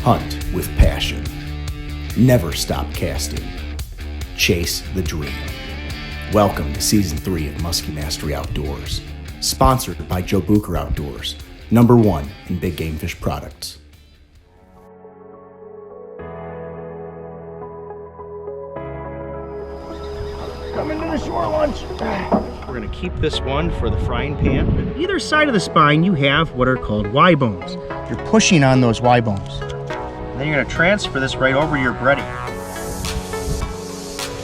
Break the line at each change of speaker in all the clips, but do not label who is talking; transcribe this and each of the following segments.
Hunt with passion. Never stop casting. Chase the dream. Welcome to Season 3 of Muskie Mastery Outdoors, sponsored by Joe Bucher Outdoors, #1 in big game fish products.
Coming to the shore lunch. We're gonna keep this one for the frying pan. On either side of the spine, you have what are called Y bones. You're pushing on those Y bones. And then you're gonna transfer this right over your breading.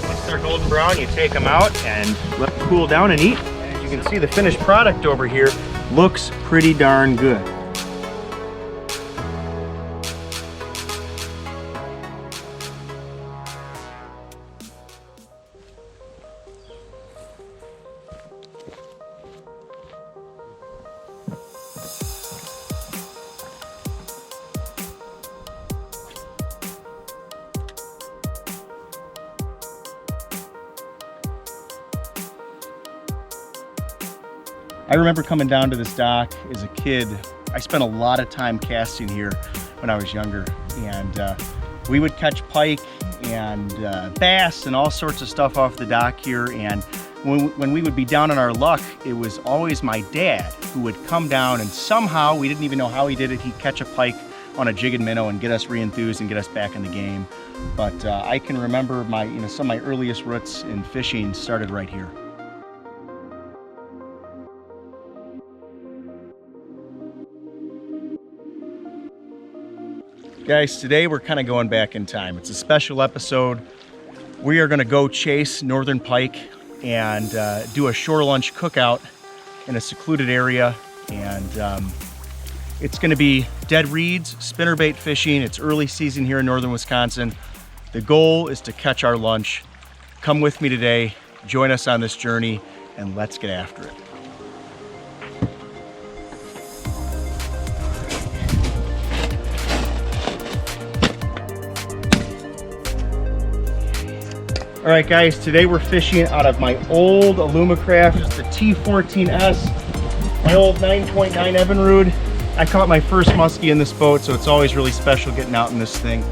Once they're golden brown, you take them out and let them cool down and eat. As you can see, the finished product over here looks pretty darn good. I remember coming down to this dock as a kid. I spent a lot of time casting here when I was younger, and we would catch pike and bass and all sorts of stuff off the dock here. And when we would be down on our luck, it was always my dad who would come down, and somehow, we didn't even know how he did it, he'd catch a pike on a jigged minnow and get us re-enthused and get us back in the game. But I can remember some of my earliest roots in fishing started right here. Guys, today we're kind of going back in time. It's a special episode. We are going to go chase northern pike and do a shore lunch cookout in a secluded area. And it's going to be dead reeds, spinnerbait fishing. It's early season here in northern Wisconsin. The goal is to catch our lunch. Come with me today, join us on this journey, and let's get after it. All right, guys, today we're fishing out of my old Alumacraft, the T14S, my old 9.9 Evinrude. I caught my first muskie in this boat, so it's always really special getting out in this thing.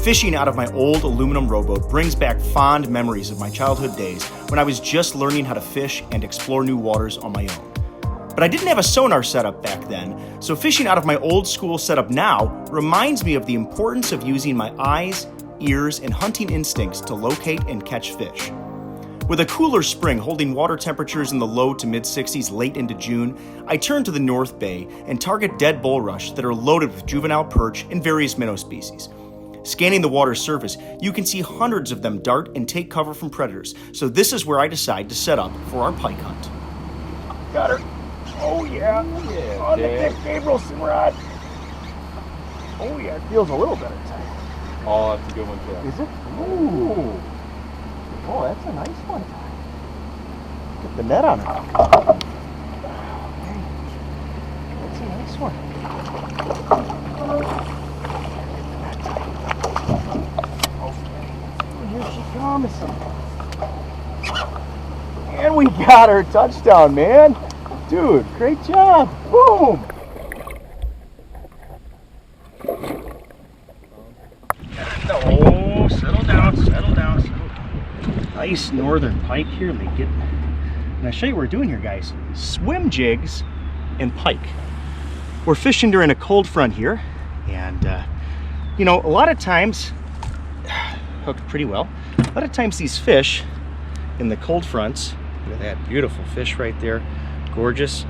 Fishing out of my old aluminum rowboat brings back fond memories of my childhood days when I was just learning how to fish and explore new waters on my own. But I didn't have a sonar setup back then, so fishing out of my old school setup now reminds me of the importance of using my eyes, ears, and hunting instincts to locate and catch fish. With a cooler spring holding water temperatures in the low to mid-60s late into June, I turn to the North Bay and target dead bulrush that are loaded with juvenile perch and various minnow species. Scanning the water's surface, you can see hundreds of them dart and take cover from predators, so this is where I decide to set up for our pike hunt.
Got her. Oh yeah. On the Dick Gabrielson rod. Oh yeah, it feels a little better tight.
Oh, that's a good one too.
Is it? Ooh. Oh, that's a nice one. Get the net on her. That's a nice one. Here she comes. And we got her touchdown, man. Dude, great job. Boom. No, settle down, settle down, settle down. Nice northern pike here. Let me get, and I'll show you what we're doing here, guys. Swim jigs and pike. We're fishing during a cold front here, and you know, a lot of times, hooked pretty well. A lot of times these fish in the cold fronts, look at that beautiful fish right there, gorgeous.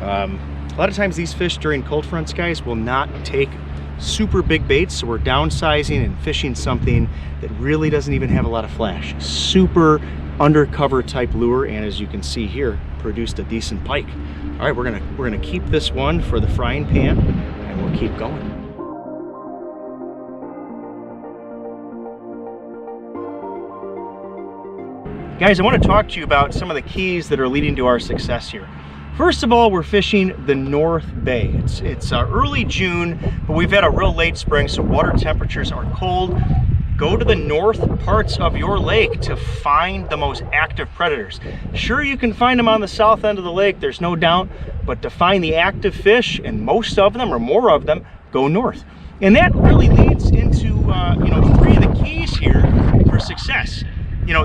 A lot of times these fish during cold fronts, guys, will not take super big baits, so we're downsizing and fishing something that really doesn't even have a lot of flash. Super undercover type lure, and as you can see here, produced a decent pike. All right, we're gonna keep this one for the frying pan, and we'll keep going. Guys, I want to talk to you about some of the keys that are leading to our success here. First of all, we're fishing the North Bay. It's early June, but we've had a real late spring, so water temperatures are cold. Go to the north parts of your lake to find the most active predators. Sure, you can find them on the south end of the lake, there's no doubt, but to find the active fish, and most of them or more of them, go north. And that really leads into three of the keys here for success.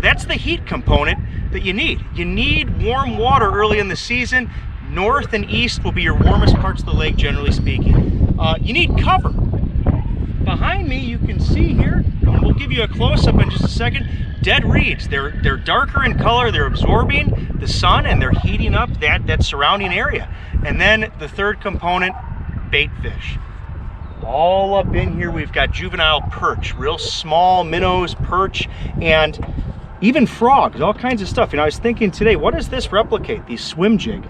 That's the heat component that you need. You need warm water early in the season. North and east will be your warmest parts of the lake, generally speaking. You need cover. Behind me, you can see here, and we'll give you a close-up in just a second, dead reeds. They're darker in color, they're absorbing the sun, and they're heating up that surrounding area. And then the third component, bait fish. All up in here, we've got juvenile perch, real small minnows, perch, and even frogs, all kinds of stuff. I was thinking today, what does this replicate, the swim jig?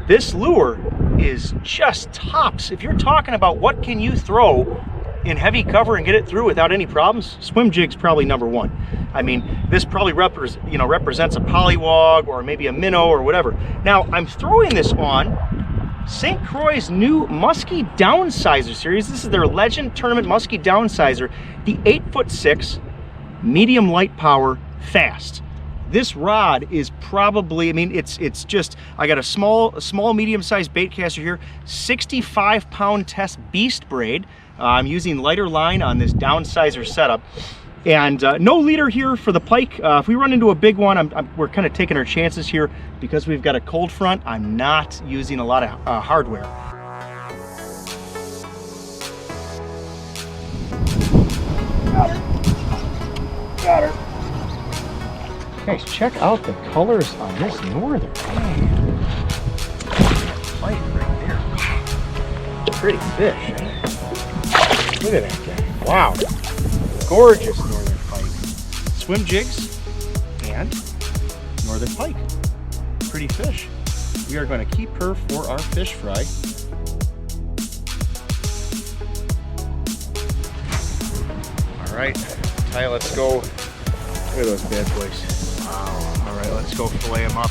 This lure is just tops. If you're talking about what can you throw in heavy cover and get it through without any problems, swim jig's probably number one. I mean, this probably represents a pollywog or maybe a minnow or whatever. Now, I'm throwing this on St. Croix's new Muskie Downsizer series. This is their Legend Tournament Muskie Downsizer, the 8'6", medium light power, fast. This rod is probably, it's just, I got a small medium-sized bait caster here, 65-pound test beast braid. I'm using lighter line on this downsizer setup. And no leader here for the pike. If we run into a big one, we're kind of taking our chances here. Because we've got a cold front, I'm not using a lot of hardware. Got her. Guys, check out the colors on this northern. Pike right there. Pretty fish. Look at that thing. Wow. Gorgeous northern pike. Swim jigs and northern pike. Pretty fish. We are going to keep her for our fish fry. All right, Ty, let's go. Look at those bad boys. Wow. All right, let's go fillet them up.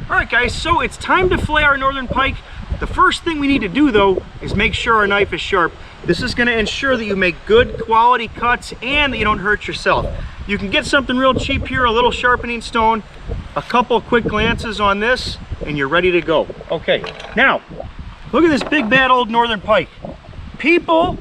Alright guys, so it's time to fillet our northern pike. The first thing we need to do though is make sure our knife is sharp. This is going to ensure that you make good quality cuts and that you don't hurt yourself. You can get something real cheap here, a little sharpening stone, a couple quick glances on this, and you're ready to go. Okay, now, look at this big bad old northern pike. People,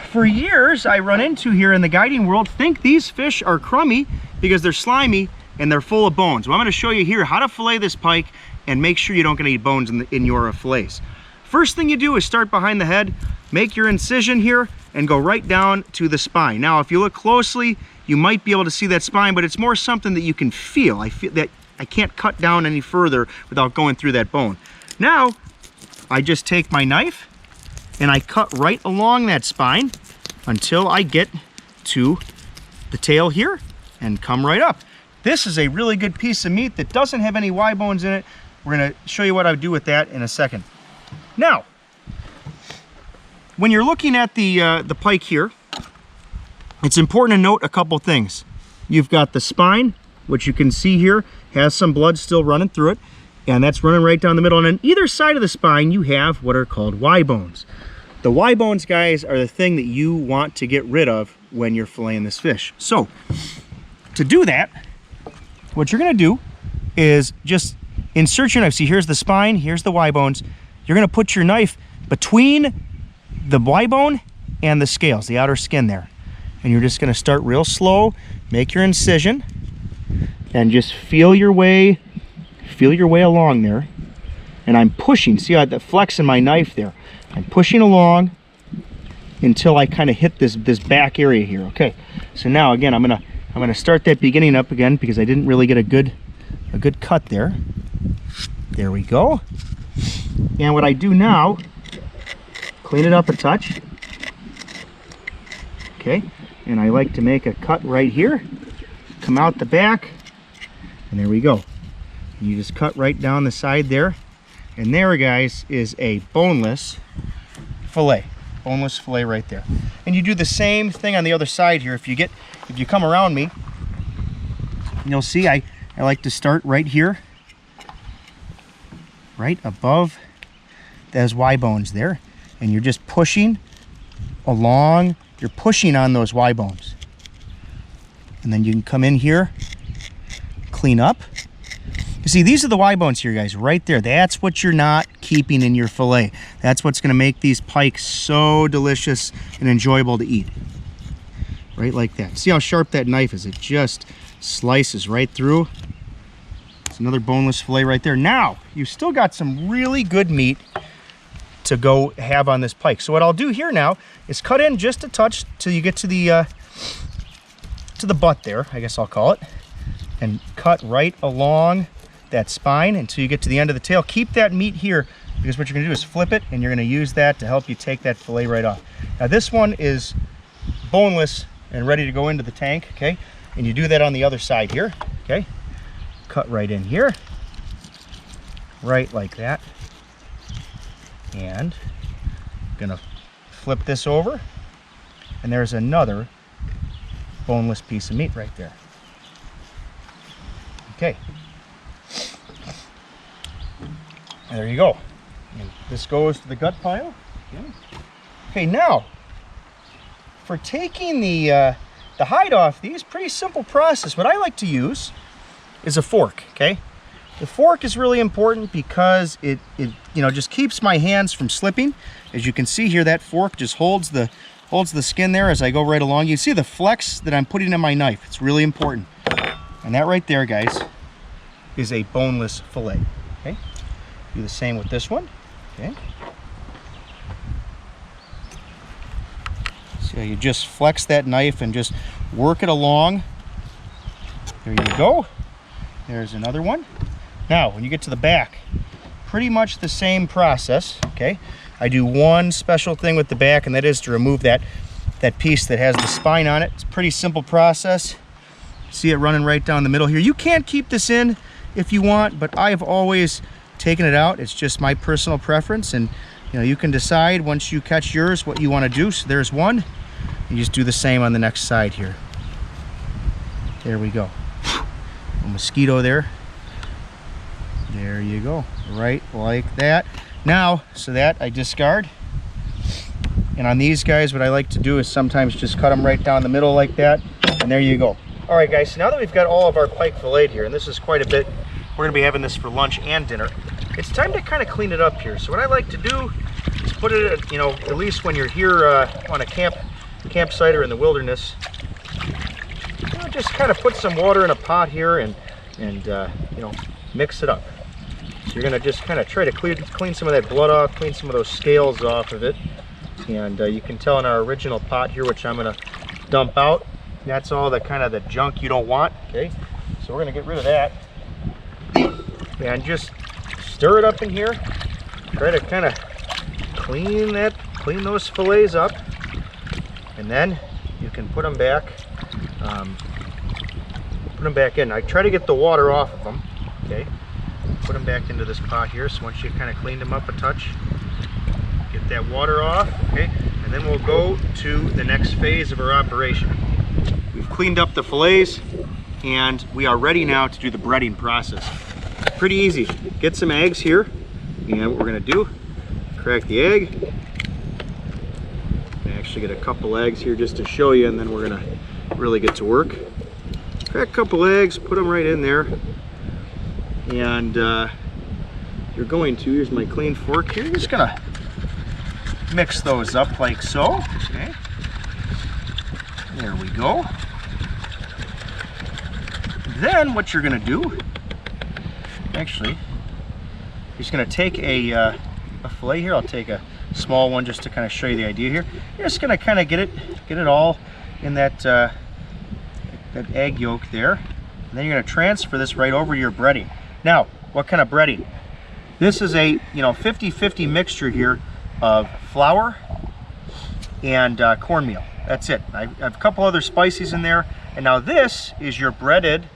for years I run into here in the guiding world, think these fish are crummy because they're slimy and they're full of bones. Well, I'm going to show you here how to fillet this pike and make sure you don't get any bones in your fillets. First thing you do is start behind the head, make your incision here, and go right down to the spine. Now, if you look closely, you might be able to see that spine, but it's more something that you can feel. I feel that I can't cut down any further without going through that bone. Now, I just take my knife and I cut right along that spine until I get to the tail here and come right up. This is a really good piece of meat that doesn't have any Y bones in it. We're going to show you what I would do with that in a second. Now, when you're looking at the pike here, it's important to note a couple things. You've got the spine, which you can see here has some blood still running through it, and that's running right down the middle. And on either side of the spine, you have what are called Y bones. The Y bones, guys, are the thing that you want to get rid of when you're filleting this fish. So, to do that, what you're going to do is just insert your knife. See, here's the spine, here's the Y bones. You're going to put your knife between the Y bone and the scales, the outer skin there. And you're just going to start real slow, make your incision, and just feel your way along there. And I'm pushing, see how the flex in my knife there? I'm pushing along until I kind of hit this back area here. Okay, so now again, I'm gonna start that beginning up again because I didn't really get a good cut there. There we go. And what I do now, clean it up a touch. Okay, and I like to make a cut right here, come out the back, and there we go. You just cut right down the side there. And there, guys, is a boneless fillet. Boneless fillet right there. And you do the same thing on the other side here. If you come around me, you'll see I like to start right here, right above those Y bones there. And you're just pushing along, you're pushing on those Y bones. And then you can come in here, clean up. You see, these are the Y bones here, guys, right there. That's what you're not keeping in your fillet. That's what's gonna make these pikes so delicious and enjoyable to eat. Right like that. See how sharp that knife is? It just slices right through. It's another boneless fillet right there. Now, you've still got some really good meat to go have on this pike. So what I'll do here now is cut in just a touch till you get to the butt there, I guess I'll call it, and cut right along that spine until you get to the end of the tail. Keep that meat here, because what you're gonna do is flip it, and you're gonna use that to help you take that fillet right off. Now this one is boneless and ready to go into the tank, okay? And you do that on the other side here, okay? Cut right in here, right like that. And I'm gonna flip this over, and there's another boneless piece of meat right there. Okay. And there you go. And this goes to the gut pile. Okay, now for taking the hide off these, pretty simple process. What I like to use is a fork, okay? The fork is really important because it just keeps my hands from slipping. As you can see here, that fork just holds the skin there as I go right along. You see the flex that I'm putting in my knife. It's really important. And that right there, guys, is a boneless fillet. Okay? Do the same with this one. Okay? So you just flex that knife and just work it along. There you go. There's another one. Now, when you get to the back, pretty much the same process, okay? I do one special thing with the back, and that is to remove that piece that has the spine on it. It's a pretty simple process. See it running right down the middle here. You can't keep this in if you want, but I've always taken it out. It's just my personal preference, and you can decide once you catch yours what you want to do. So there's one. You just do the same on the next side here. There we go. A mosquito there. There you go, right like that. Now, so that I discard. And on these guys, what I like to do is sometimes just cut them right down the middle like that. And there you go. All right, guys, so now that we've got all of our pike filleted here, and this is quite a bit, we're gonna be having this for lunch and dinner. It's time to kind of clean it up here. So what I like to do is put it, at least when you're here on a campsite or in the wilderness, just kind of put some water in a pot here and mix it up. So you're gonna just kind of try to clean some of that blood off, clean some of those scales off of it. And you can tell in our original pot here, which I'm gonna dump out, that's all the kind of the junk you don't want, okay? So we're gonna get rid of that. And just stir it up in here. Try to kind of clean those fillets up. And then you can put them back, in. I try to get the water off of them, okay? Put them back into this pot here. So once you kind of cleaned them up a touch, get that water off, okay? And then we'll go to the next phase of our operation. We've cleaned up the fillets, and we are ready now to do the breading process. Pretty easy. Get some eggs here, and what we're gonna do, crack the egg. I actually get a couple eggs here just to show you, and then we're gonna really get to work. Crack a couple eggs, put them right in there. And you're going to, here's my clean fork here, you're just gonna mix those up like so, okay? There we go. Then what you're gonna do, actually, you're just gonna take a fillet here. I'll take a small one just to kind of show you the idea here. You're just gonna kind of get it all in that egg yolk there. And then you're gonna transfer this right over to your breading. Now, what kind of breading? This is a 50-50 mixture here of flour and cornmeal. That's it. I have a couple other spices in there. And now this is your breaded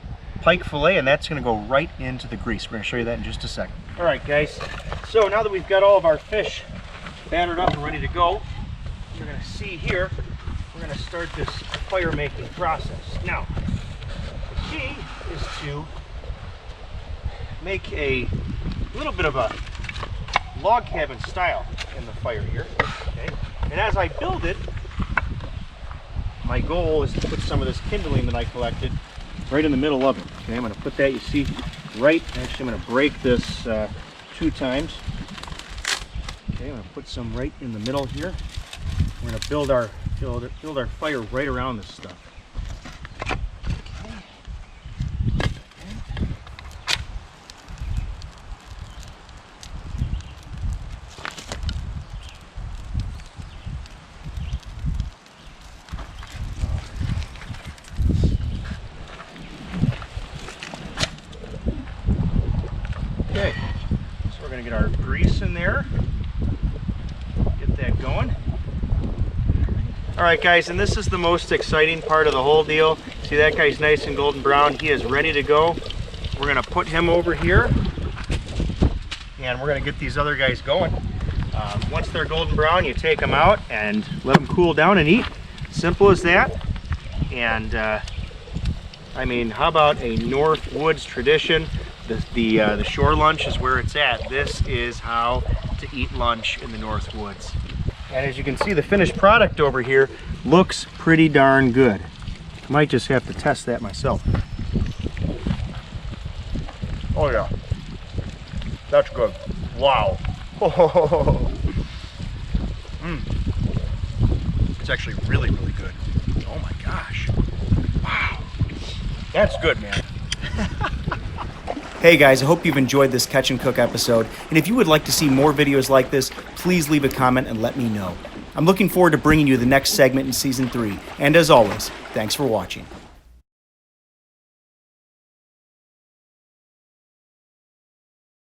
pike fillet, and that's going to go right into the grease. We're going to show you that in just a second. All right, guys. So now that we've got all of our fish battered up and ready to go, you're going to see here, we're going to start this fire making process. Now, the key is to make a little bit of a log cabin style in the fire here. Okay? And as I build it, my goal is to put some of this kindling that I collected right in the middle of it. Okay, I'm going to put that, you see, right, actually I'm going to break this 2 times. Okay, I'm going to put some right in the middle here. We're going to build our fire right around this stuff. Okay, so we're going to get our grease in there, get that going. All right, guys, and this is the most exciting part of the whole deal. See, that guy's nice and golden brown. He is ready to go. We're going to put him over here, and we're going to get these other guys going. Once they're golden brown, you take them out and let them cool down and eat. Simple as that. And I mean, how about a North Woods tradition? The shore lunch is where it's at. This is how to eat lunch in the North Woods. And as you can see, the finished product over here looks pretty darn good. I might just have to test that myself. Oh yeah, that's good. Wow. It's actually really, really good. Oh my gosh. Wow. That's good, man.
Hey guys, I hope you've enjoyed this Catch and Cook episode, and if you would like to see more videos like this, please leave a comment and let me know. I'm looking forward to bringing you the next segment in Season 3, and as always, thanks for watching.